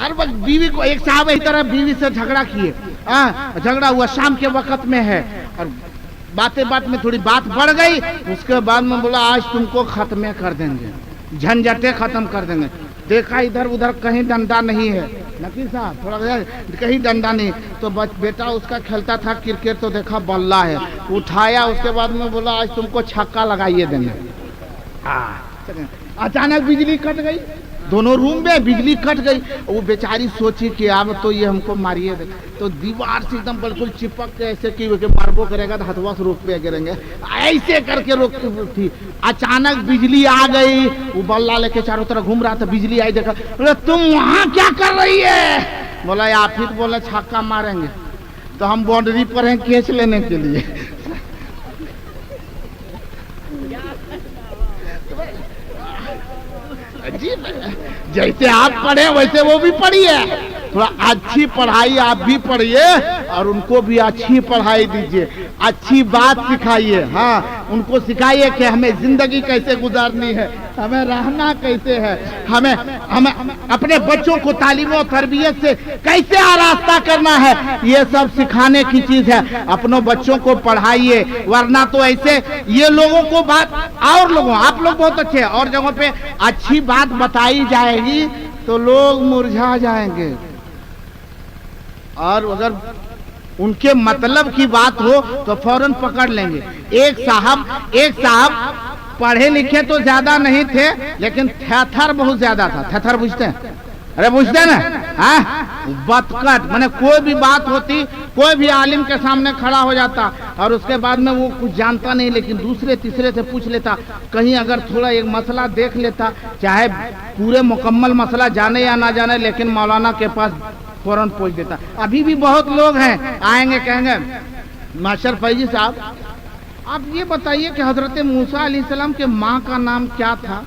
हर वक्त बीवी को, एक साहब इस तरह बीवी से झगड़ा किए, झगड़ा हुआ शाम के वक्त में है, और बातें बात में थोड़ी बात बढ़ गई, उसके बाद में बोला आज तुमको खत्म कर देंगे, झंझटें खत्म कर देंगे। देखा इधर उधर कहीं डंडा नहीं है, नकीर साहब थोड़ा कहीं डंडा नहीं, तो बेटा उसका खेलता था क्रिकेट, तो देखा बल्ला है, उठाया, उसके बाद में बोला आज तुमको छक्का लगाइए देंगे। अचानक बिजली कट गई, दोनों रूम में बिजली कट गई। वो बेचारी सोची कि अब तो ये हमको मारिए, तो दीवार से एकदम बिल्कुल चिपक के ऐसे कि मारबो करेगा तो हथवा से रोक पे गिरेंगे, ऐसे करके रोकती थी। अचानक बिजली आ गई, वो बल्ला लेके चारों तरफ घूम रहा था, बिजली आई, देखा, बोला तुम वहां क्या कर रही है? बोला आप ही तो बोला छक्का मारेंगे, तो हम बाउंड्री पर हैं कैच लेने के लिए। जैसे आप पढ़े वैसे वो भी पढ़िए, थोड़ा अच्छी पढ़ाई आप भी पढ़िए और उनको भी अच्छी पढ़ाई दीजिए, अच्छी बात सिखाइए। हाँ, उनको सिखाइए कि हमें जिंदगी कैसे गुजारनी है, हमें रहना कैसे है, हमें अपने बच्चों को तालीम और तरबियत से कैसे आरास्ता करना है, ये सब सिखाने की चीज है। अपनों बच्चों को पढ़ाइए, वरना तो ऐसे ये लोगों को बात, और लोगों, आप लोग बहुत अच्छे, और जगहों पे अच्छी बात बताई जाएगी तो लोग मुरझा जाएंगे, और अगर उनके मतलब की बात हो तो फौरन पकड़ लेंगे। एक साहब पढ़े लिखे तो ज्यादा नहीं थे, लेकिन थेथर बहुत ज्यादा था। थेथर बुझते हैं? अरे बुझते ना? बतकट, माने कोई भी बात होती, कोई भी आलिम के सामने खड़ा हो जाता और उसके बाद में वो कुछ जानता नहीं, लेकिन दूसरे तीसरे से पूछ लेता, कहीं अगर थोड़ा एक मसला देख लेता, चाहे पूरे मुकम्मल मसला जाने या ना जाने, लेकिन मौलाना के पास फौरन पहुंच देता। अभी भी बहुत लोग हैं, आएंगे कहेंगे मास्टर फैजी साहब आप ये बताइए कि हजरत मूसा अलैहिस्सलाम के माँ का नाम क्या था?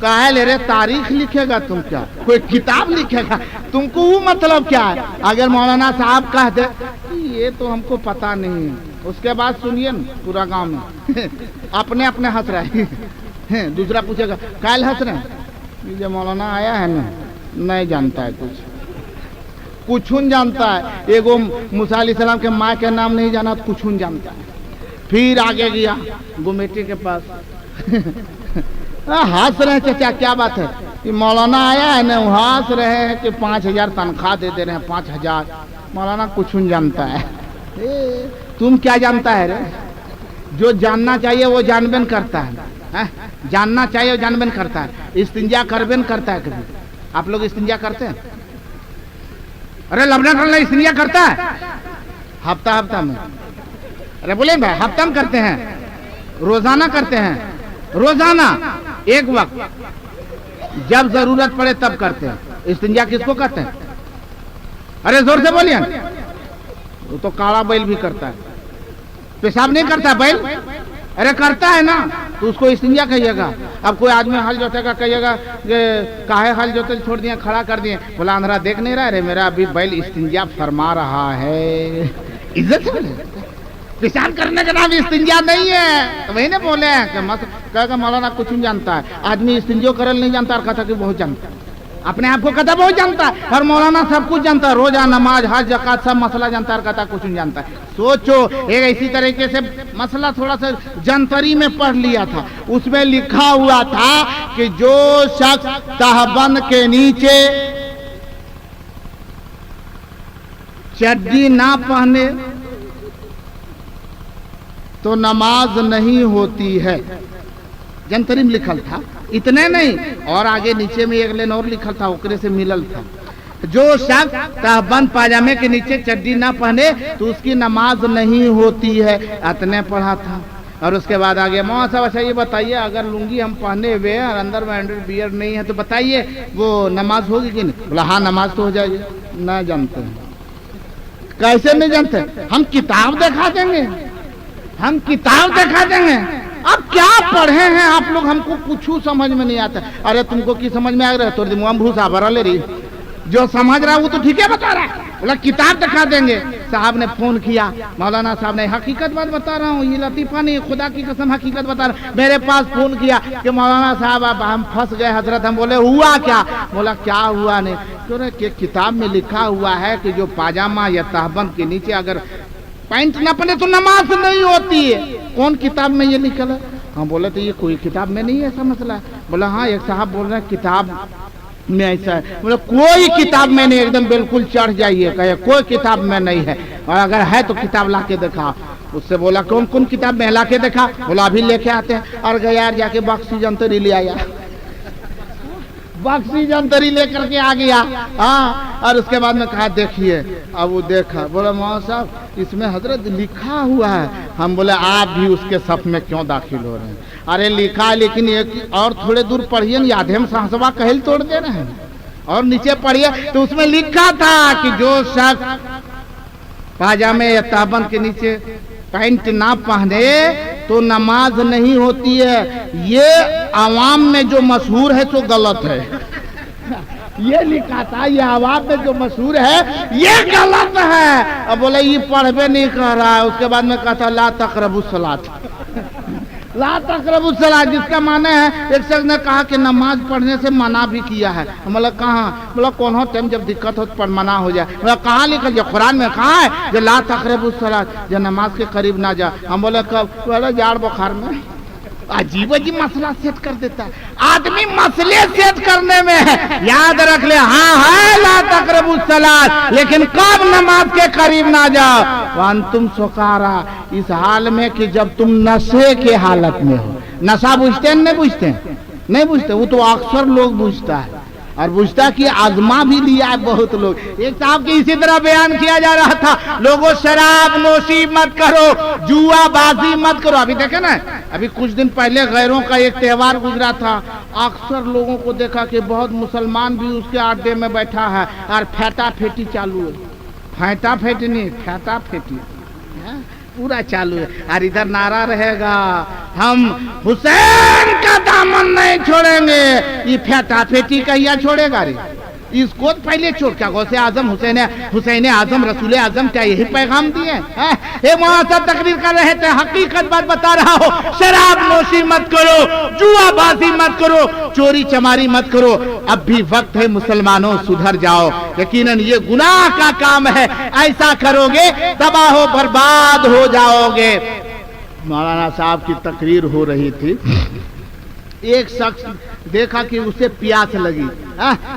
कहे ले रे तारीख लिखेगा तुम क्या, कोई किताब लिखेगा, तुमको वो मतलब क्या है? अगर मौलाना साहब कह दे ये तो हमको पता नहीं है, उसके बाद सुनिए न पूरा गांव में अपने अपने हंस रहे हैं। दूसरा पूछेगा कल हंस रहे, ये मौलाना आया है ना, नहीं जानता है, कुछ जानता है। एगो मूसा अलैहिस्सलाम के माँ के नाम नहीं जाना तो कुछ जानता है। फिर आगे गया गुमेटी के पास हंस रहे चाचा क्या बात है? ये मौलाना आया है ना, हंस रहे हैं कि 5000 तनख्वाह दे रहे हैं, 5000। मौलाना कुछ जानता है। तुम क्या जानता है रे? जो जानना चाहिए वो जानबेन करता है, जानना चाहिए वो जानबेन करता है, इस्तिंजा करबेन करता है। कभी आप लोग इस्तिंजा करते हैं? अरे लबना करना इस्तिंजा करता है हफ्ता में। अरे बोले भाई हफ्ता में करते हैं, रोजाना करते हैं, रोजाना एक वक्त जब जरूरत पड़े तब करते हैं। इस्तिंजा किसको कहते हैं? अरे जोर से बोलिए। वो तो काला बैल भी करता है, पेशाब नहीं करता बैल? अरे करता है ना, तो उसको इस्तिंजा कहिएगा। अब कोई आदमी हल जोतेगा, कहिएगा कि काहे हल जोते छोड़ दिए, खड़ा कर दिए, बोला अंधेरा देख नहीं रहा रे, मेरा अभी बैल इस्तिंजा फरमा रहा है। इज्जत से पेशाब करने का नाम इस्तिंजा नहीं है। तो वही ना बोले कहेगा मौलाना कुछ नहीं जानता है। आदमी इस्तिंजो करल नहीं जानता और कहता कि बहुत जानता है, अपने आप को कहता बहुत जानता है, और मौलाना सब कुछ जानता है, रोजा नमाज हज ज़कात सब मसला जानता है और कहता कुछ नहीं जानता है। सोचो एक इसी तरीके से मसला थोड़ा सा जंतरी में पढ़ लिया था, उसमें लिखा हुआ था कि जो शख्स तहबंद के नीचे चड्डी ना पहने तो नमाज नहीं होती है। जंतरी में लिखल था, इतने नहीं, और आगे नीचे में एक लाइन और लिखल था, ओकरे से मिलल था, जो शख्स तहबंद पाजामे के नीचे चड्डी ना पहने तो उसकी नमाज नहीं होती है। इतने पढ़ा था। और उसके बाद आगे मौलाना साहब अच्छा ये बताइए, अगर लुंगी हम पहने हुए और अंदर में अंडरवियर नहीं है तो बताइए वो नमाज होगी कि नहीं? बोला हाँ नमाज तो हो जाएगी। ना जानते हैं। कैसे नहीं जानते? हम किताब दिखा देंगे, हम किताब दिखा देंगे। अब क्या पढ़े हैं आप लोग, हमको कुछ समझ में नहीं आता। अरे तुमको की समझ में आ रहा है? तो दिमाग भूसा भरा ले रही, जो समझ रहा है वो तो ठीक है बता रहा है। बोला किताब दिखा देंगे। साहब ने फोन किया, मौलाना साहब ने हकीकत बात बता रहा हूँ, ये लतीफा नहीं, खुदा की कसम हकीकत बता रहा हूँ। मेरे पास फोन किया कि मौलाना साहब अब हम फंस गए हजरत। हम बोले हुआ क्या? बोला क्या हुआ नहीं, क्यों रहे कि किताब में लिखा हुआ है कि जो पाजामा या तहबंद के नीचे अगर पैंट न पहने तो नमाज नहीं होती है। कौन किताब में ये लिखा है? हम बोले तो ये कोई किताब में नहीं है ऐसा मसला है। बोला हाँ, एक साहब बोल रहे हैं किताब में ऐसा है। बोले कोई किताब में नहीं, एकदम बिल्कुल चढ़ जाइए, कहे कोई किताब में नहीं है, और अगर है तो किताब ला के दिखा। उससे बोला कौन कौन किताब में ला के देखा? बोला अभी लेके आते हैं। और गया यार जाके बक्सी जंतरी ले आया, बक्सी जंतरी लेकर के आ गया। हाँ, और उसके बाद में कहा देखिए, अब वो देखा, बोला मौलाना साहब इसमें हजरत लिखा हुआ है। हम बोले आप भी उसके सफ में क्यों दाखिल हो रहे हैं? अरे लिखा है, लेकिन एक और थोड़े दूर पढ़िए ना, आधे सहसवा कहल तोड़ दे रहे हैं। और नीचे पढ़िए तो उसमें लिखा था कि जो शख्स पाजामे या ताबन के नीचे पैंट ना पहने तो नमाज नहीं होती है। ये आवाम में जो मशहूर है तो गलत है। ये लिखा था, ये आवाम में जो मशहूर है ये गलत है। अब बोले ये पढ़वे नहीं कर रहा है। उसके बाद में कहा था ला तक़रबुस सलात, ला तक़रबुस सलात, जिसका माने है एक शख्स ने कहा कि नमाज पढ़ने से मना भी किया है। बोला कहाँ? बोला कौन हो टाइम जब दिक्कत हो तो मना हो जाए। बोला कहाँ लिखा? जो कुरान में कहा है जो ला तक़रबुस सलात, जो नमाज के करीब ना जा। हम बोले कब? बोले जाड़ बुखार में। अजीब अजीब मसला सेट कर देता है आदमी, मसले सेट करने में है। याद रख ले, हाँ है ला तक़रबुस सलात, लेकिन कब नमाज के करीब ना जाओ। वअंतुम सुकारा, इस हाल में कि जब तुम नशे के हालत में हो। नशा बुझते हैं नहीं बुझते? नहीं बुझते, वो तो अक्सर लोग बुझता है, और बुझता कि आजमा भी लिया है बहुत लोग। एक साहब की इसी तरह बयान किया जा रहा था, लोगों शराब नोशी मत करो, जुआ बाजी मत करो। अभी देखे ना, अभी कुछ दिन पहले गैरों का एक त्योहार गुजरा था। अक्सर लोगों को देखा कि बहुत मुसलमान भी उसके अड्डे में बैठा है और फेंटा फेंटी चालू है। फेंटा फेंटी नहीं, फेंटा फेंटी पूरा चालू है। और इधर नारा रहेगा हम हुसैन का दामन नहीं छोड़ेंगे। ये फेंटा फेंटी कहिया छोड़ेगा रे? इसको पहले छोड़, क्या गौसे आजम हुसैन आजम रसूल आजम क्या यही पैगाम दिए? ये मौलाना तकरीर कर रहे थे, हकीकत बात बता रहा हो। शराब नोशी मत करो, जुआबाजी मत करो, चोरी चमारी मत करो। अब भी वक्त है मुसलमानों, सुधर जाओ। यकीनन ये गुनाह का काम है, ऐसा करोगे तबाह बर्बाद हो जाओगे। मौलाना साहब की तकरीर हो रही थी, एक शख्स देखा कि उसे प्यास लगी।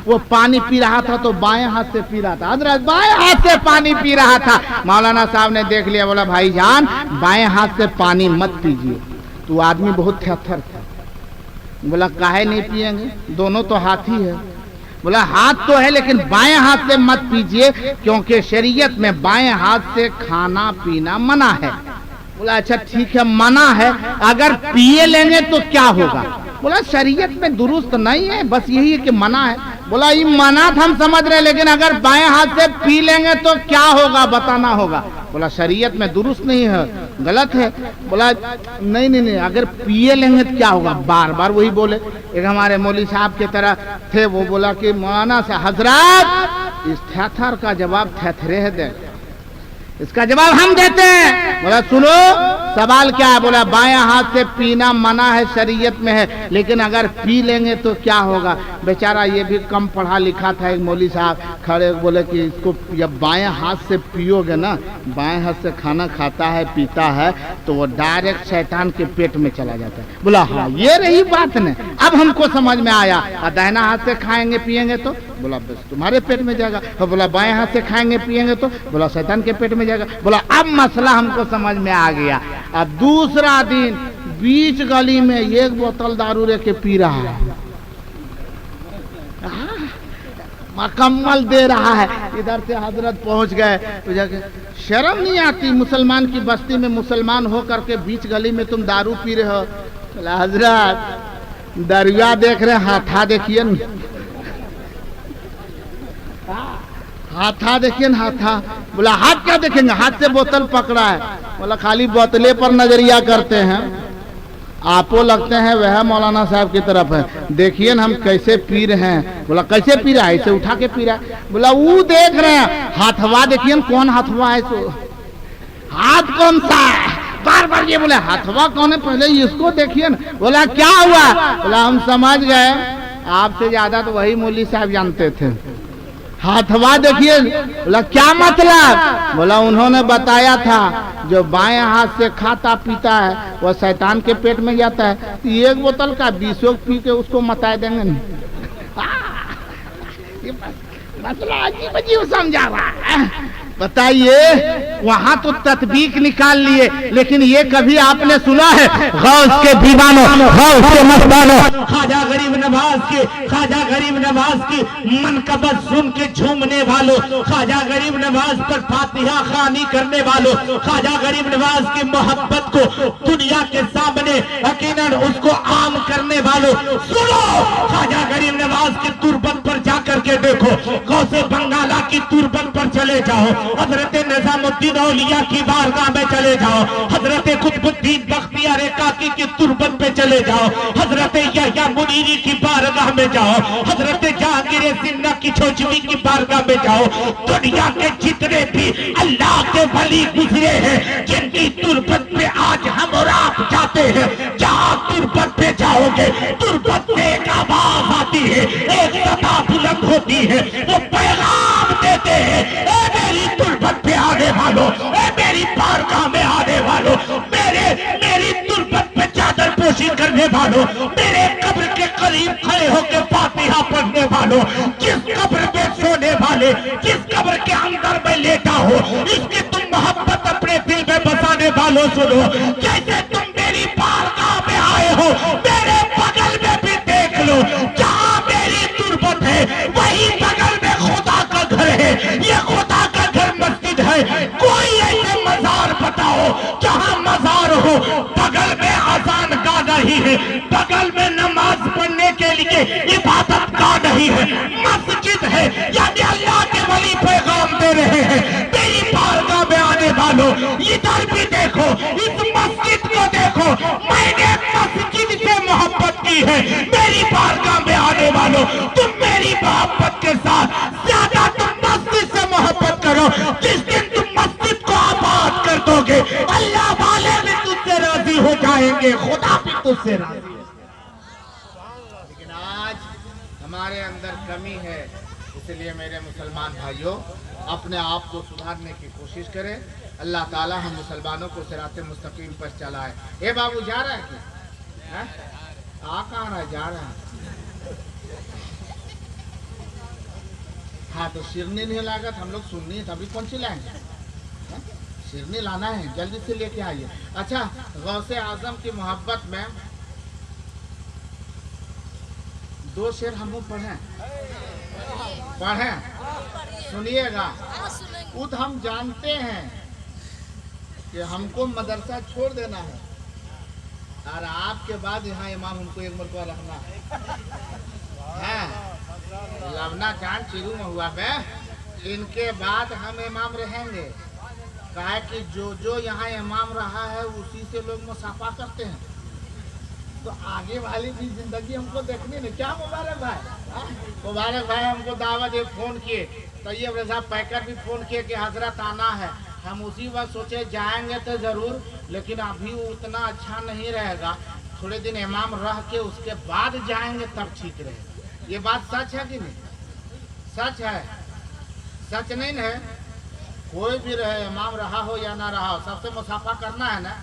वो पानी पी रहा था तो बाएं हाथ से पी रहा था। हजरत बाएं हाथ से पानी पी रहा था। मौलाना साहब ने देख लिया, बोला भाईजान बाएं हाथ से पानी मत पीजिए। तो आदमी बहुत थरथर था। बोला काहे नहीं पिएंगे, दोनों तो हाथ ही है। बोला हाथ तो है लेकिन बाएं हाथ से मत पीजिए, क्योंकि शरीयत में बाएं हाथ से खाना पीना मना है। बोला अच्छा ठीक है मना है, अगर पिए लेंगे तो क्या होगा? बोला शरीयत में दुरुस्त नहीं है, बस यही है कि मना है। बोला ये मना हम समझ रहे, लेकिन अगर बाएं हाथ से पी लेंगे तो क्या होगा बताना होगा। बोला शरीयत में दुरुस्त नहीं है, गलत है। बोला नहीं नहीं नहीं, अगर पिए लेंगे तो क्या होगा? बार बार वही बोले। एक हमारे मौलवी साहब की तरह थे, वो बोला कि मौलाना से हजरत इस थेथर का जवाब थेथरे दे, इसका जवाब हम देते हैं। बोला सुनो सवाल क्या है? बोला बाएं हाथ से पीना मना है, शरीयत में है, लेकिन अगर पी लेंगे तो क्या होगा? बेचारा ये भी कम पढ़ा लिखा था। एक मौलवी साहब खड़े बोले कि इसको जब बाएं हाथ से पियोगे ना, बाएं हाथ से खाना खाता है पीता है तो वो डायरेक्ट शैतान के पेट में चला जाता है। बोला हाँ ये रही बात ने, अब हमको समझ में आया। और दाहिना हाथ से खाएंगे पिएंगे तो? बोला बस तुम्हारे पेट में जाएगा। और बोला बाएं हाथ से खाएंगे पिएंगे तो? बोला शैतान के पेट में जाएगा। बोला अब मसला हमको समझ में आ गया। अब दूसरा दिन बीच गली में एक बोतल दारू लेके पी रहा है, मुकम्मल दे रहा है। इधर से हजरत पहुंच गए तो जाके शर्म नहीं आती? मुसलमान की बस्ती में मुसलमान हो करके बीच गली में तुम दारू पी रहे हो। बोला हजरत दरिया देख रहे, हाथा देखिए न, हाथा देखिए न हाथा। बोला हाथ क्या देखेंगे, हाथ से बोतल पकड़ा है। बोला खाली बोतले पर नजरिया करते हैं, आपो लगते हैं वह मौलाना साहब की तरफ है। देखिए न हम कैसे पी रहे हैं। बोला कैसे पी रहा है? इसे उठा के पी रहा है। बोला वो देख रहे हैं, हाथवा देखिए न, कौन हाथवा है? सो हाथ कौन सा है? बार बार ये बोले हाथवा कौन है, पहले इसको देखिए न। बोला क्या हुआ? बोला हम समझ गए, आपसे ज्यादा तो वही मौलवी साहब जानते थे। हाथवा देखिए। बोला क्या मतलब? बोला उन्होंने बताया था जो बाएं हाथ से खाता पीता है वह शैतान के पेट में जाता है। तो एक बोतल का 20 पी के उसको मता देंगे नहीं। मतलब अजीब अजीब समझा रहा है। बताइए, वहां तो तत्बीक निकाल लिए, लेकिन ये कभी आपने सुना है? गौस के दीवानों, गौस के मस्तानों, ख्वाजा गरीब नवाज की मनकबत सुन के झूमने वालों, ख्वाजा गरीब नवाज पर फातिहा खानी करने वालों, ख्वाजा गरीब नवाज की मोहब्बत को दुनिया के सामने यकीनन उसको आम करने वालों, सुनो, ख्वाजा गरीब नवाज की तुरबत पर जाकर के देखो, गौसे बंगाला की तुरबत पर चले जाओ, हजरत निजामुद्दीन औलिया की बारगाह में चले जाओ, हजरत कुतुबुद्दीन बख्तियार काकी की तुरबत पे चले जाओ, हजरत यहया मुनीरी की बारगाह में जाओ, हजरत जहांगीर सिन्हा की छोचवी की बारगाह में जाओ। दुनिया के जितने भी अल्लाह के वली गुजरे हैं, जिनकी तुरबत पे आज हम और आप जाते हैं, जहां तुरबत पे जाओगे, तुरबत पे एक आवाज आती है, एक सदा बुलंद होती है, वो पैगाम देते हैं, ए मेरी तुरबत पे आने वालों, ए मेरी बारगाह में आने वालों, मेरी तुरबत पे चादर पोशी करने वालों, मेरे कब्र के करीब खड़े होकर फातिहा पढ़ने वालों, जिस कब्र में सोने वाले, जिस कब्र के अंदर में लेटा हो, इसकी तुम मोहब्बत अपने दिल में बसाने वालों, सुनो, जैसे तुम मेरी बारगाह में आए हो, मेरे बगल में भी देख लो, जहां मेरी तुरबत है वही बगल में खुदा का घर है। ये खुदा का घर मस्जिद है। कोई ऐसे मजार बताओ जहां मजार हो, बगल में अजान का नहीं है, बगल में नमाज पढ़ने के लिए इबादत का नहीं है, मस्जिद है, यानी अल्लाह के वली पैगाम दे रहे हैं, मेरी बारगाह में आने वालों, इधर भी देखो, इस मस्जिद को देखो, मैंने मस्जिद से मोहब्बत की है, मेरी बारगाह में आने वालों, तुम मेरी मोहब्बत के साथ ज्यादा तुम मस्जिद से मोहब्बत करो। जिस दिन तुम मस्जिद को आबाद कर दोगे, अल्लाह वाले भी तुझसे राजी हो जाएंगे, खुदा भी तुझसे राजी। लेकिन आज हमारे अंदर कमी है, इसलिए मेरे मुसलमान भाइयों अपने आप को सुधारने की कोशिश करें। अल्लाह ताला हम मुसलमानों को सिराते मुस्तकीम पर चलाए। ए बाबू जा रहा है क्या? आ कहाँ रहा है? जा रहा है। हाँ तो शिरनी नहीं लागत, हम लोग सुननी है, तभी कौन सी लाएंगे? शिरनी लाना है, जल्दी से लेके आइए। अच्छा, गौसे आजम की मोहब्बत में 2 शेर हम पढ़ें, सुनिएगा। खुद हम जानते हैं कि हमको मदरसा छोड़ देना है और आपके बाद यहाँ इमाम हमको एक मरतबा रखना है। लवना चांद चिरू में हुआ बे, इनके बाद हम इमाम रहेंगे। कहा कि जो यहाँ इमाम रहा है उसी से लोग मुसाफा करते हैं, तो आगे वाली भी जिंदगी हमको देखनी नहीं। क्या मुबारक भाई? मुबारक भाई हमको दावत फोन किए, तैयब रजा पैकर भी फोन किए कि हजरत आना है। हम उसी वक्त सोचे जाएंगे तो ज़रूर, लेकिन अभी उतना अच्छा नहीं रहेगा, थोड़े दिन इमाम रह के उसके बाद जाएंगे तब ठीक रहेगा। ये बात सच है कि नहीं? सच है, सच नहीं है? कोई भी रहे, इमाम रहा हो या ना रहा हो, सबसे मुसाफा करना है ना।